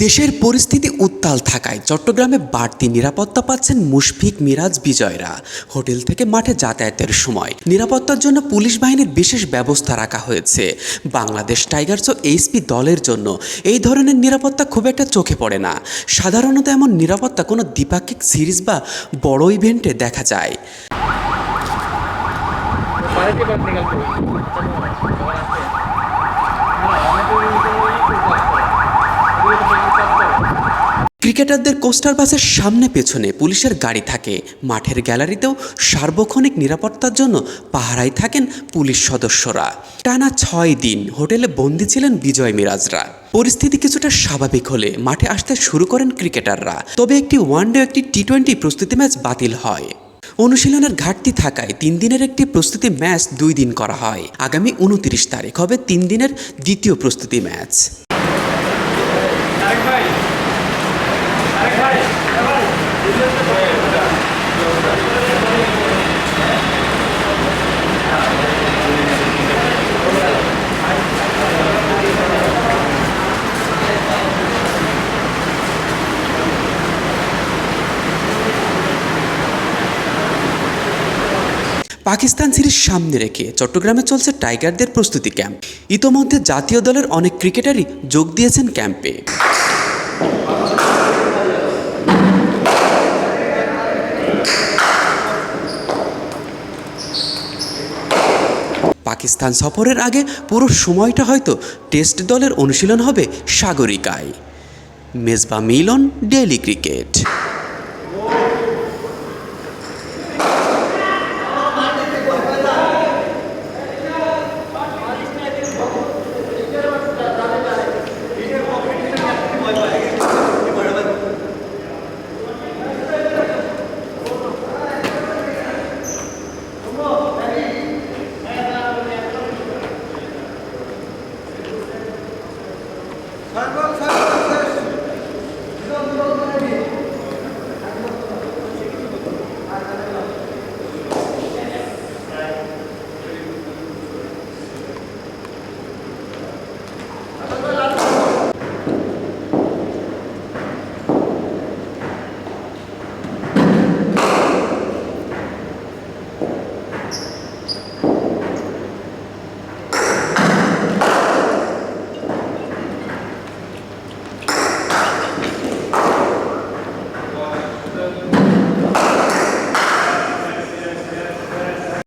দেশের পরিস্থিতি উত্তাল থাকায় চট্টগ্রামে বাড়তি নিরাপত্তা পাচ্ছেন মুশফিক, মিরাজ, বিজয়রা। হোটেল থেকে মাঠে যাতায়াতের সময় নিরাপত্তার জন্য পুলিশ বাহিনীর বিশেষ ব্যবস্থা রাখা হয়েছে। বাংলাদেশ টাইগার্স ও এইচপি দলের জন্য এই ধরনের নিরাপত্তা খুব একটা চোখে পড়ে না। সাধারণত এমন নিরাপত্তা কোনো দ্বিপাক্ষিক সিরিজ বা বড় ইভেন্টে দেখা যায়। ক্রিকেটারদের কোস্টার বাসের সামনে পেছনে পুলিশের গাড়ি থাকে। মাঠের গ্যালারিতেও সার্বক্ষণিক নিরাপত্তার জন্য পাহারায় থাকেন পুলিশ সদস্যরা। টানা 6 দিন হোটেলে বন্দী ছিলেন বিজয়, মিরাজরা। পরিস্থিতি কিছুটা স্বাভাবিক হলে মাঠে আসতে শুরু করেন ক্রিকেটাররা। তবে একটি ওয়ানডে, একটি টি-20 প্রস্তুতি ম্যাচ বাতিল হয়। অনুশীলনের ঘাটতি থাকায় 3 দিনের একটি প্রস্তুতি ম্যাচ 2 দিন করা হয়। আগামী 29 তারিখ হবে 3 দিনের দ্বিতীয় প্রস্তুতি ম্যাচ। পাকিস্তান সিরিজ সামনে রেখে চট্টগ্রামে চলছে টাইগারদের প্রস্তুতি ক্যাম্প। ইতোমধ্যে জাতীয় দলের অনেক ক্রিকেটারই যোগ দিয়েছেন ক্যাম্পে। পাকিস্তান সফরের আগে পুরো সময়টা হয়তো টেস্ট দলের অনুশীলন হবে সাগরিকায়। মেজবা মিলন, ডেইলি ক্রিকেট।